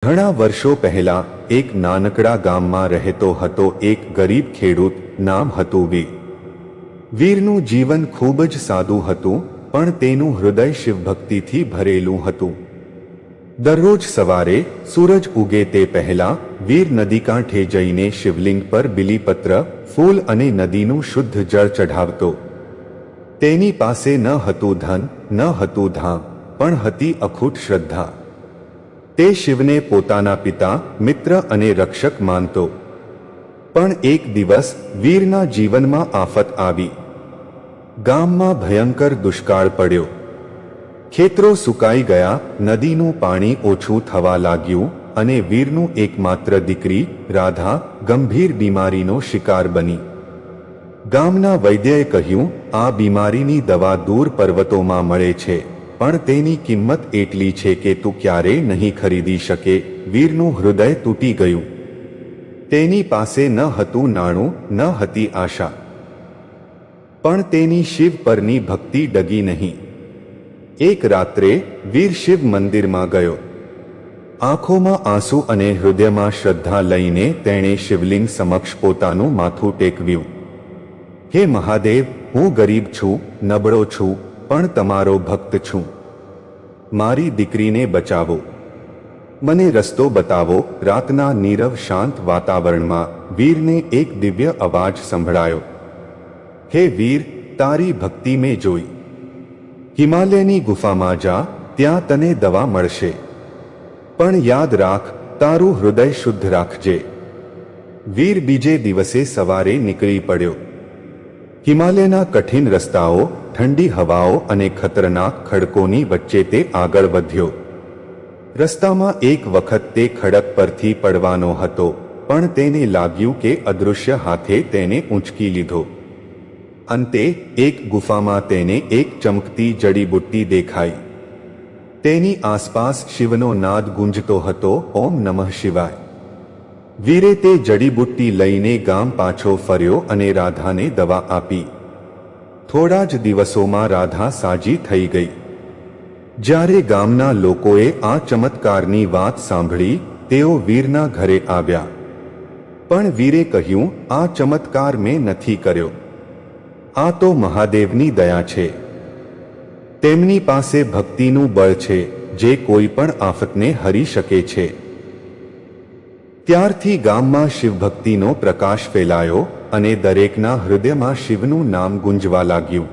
ઘણા વર્ષો પહેલા એક નાનકડા ગામમાં રહેતો હતો એક ગરીબ ખેડૂત. નામ હતું વીર. વીરનું જીવન ખૂબ જ સાદું હતું, પણ તેનું હૃદય શિવભક્તિથી ભરેલું હતું. દરરોજ સવારે સૂરજ ઉગે તે પહેલા વીર નદીકાંઠે જઈને શિવલિંગ પર બિલીપત્ર, ફૂલ અને નદીનું શુદ્ધ જળ ચઢાવતો. તેની પાસે ન હતું ધન, ન હતું ધામ, પણ હતી અખૂટ શ્રદ્ધા. તે શિવને પોતાના પિતા, મિત્ર અને રક્ષક માનતો. પણ એક દિવસ વીરના જીવનમાં આફત આવી. ગામમાં ભયંકર દુષ્કાળ પડ્યો. ખેતરો સુકાઈ ગયા, નદીનું પાણી ઓછું થવા લાગ્યું અને વીરનું એકમાત્ર દીકરી રાધા ગંભીર બીમારીનો શિકાર બની. ગામના વૈદ્યએ કહ્યું, આ બીમારીની દવા દૂર પર્વતોમાં મળે છે, પણ તેની કિંમત એટલી છે કે તું ક્યારેય નહીં ખરીદી શકે. વીરનું હૃદય તૂટી ગયું. તેની પાસે ન હતું નાણું, ન હતી આશા, પણ તેની શિવ પરની ભક્તિ ડગી નહીં. એક રાત્રે વીર શિવ મંદિરમાં ગયો. આંખોમાં આંસુ અને હૃદયમાં શ્રદ્ધા લઈને તેણે શિવલિંગ સમક્ષ પોતાનું માથું ટેકવ્યું. હે મહાદેવ, હું ગરીબ છું, નબળો છું, પણ તમારો ભક્ત છું. મારી દીકરીને બચાવો, મને રસ્તો બતાવો. રાતના નીરવ શાંત વાતાવરણમાં વીરને એક દિવ્ય અવાજ સંભળાયો. હે વીર, તારી ભક્તિ મેં જોઈ. હિમાલયની ગુફામાં જા, ત્યાં તને દવા મળશે. પણ યાદ રાખ, તારું હૃદય શુદ્ધ રાખજે. વીર બીજે દિવસે સવારે નીકળી પડ્યો. હિમાલયના કઠિન રસ્તાઓ, ઠંડી હવાઓ અને ખતરનાક ખડકોની વચ્ચે તે આગળ વધ્યો. રસ્તામાં એક વખત તે ખડક પરથી પડવાનો હતો, પણ તેને લાગ્યું કે અદૃશ્ય હાથે તેને ઊંચકી લીધો. અંતે એક ગુફામાં તેને એક ચમકતી જડીબુટ્ટી દેખાઈ. તેની આસપાસ શિવનો નાદ ગુંજતો હતો, ઓમ નમઃ શિવાય. વીરે તે જડીબુટ્ટી લઈને ગામ પાછો ફર્યો અને રાધાને દવા આપી. થોડા જ દિવસોમાં રાધા સાજી થઈ ગઈ. જ્યારે ગામના લોકોએ આ ચમત્કારની વાત સાંભળી, તેઓ વીરના ઘરે આવ્યા. પણ વીરે કહ્યું, આ ચમત્કાર મેં નથી કર્યો. આ તો મહાદેવની દયા છે. તેમની પાસે ભક્તિનું બળ છે, જે કોઈ પણ આફતને હરી શકે છે. ત્યારથી ગામમાં શિવભક્તિનો પ્રકાશ ફેલાયો અને દરેકના હૃદયમાં શિવનું નામ ગુંજવા લાગ્યું.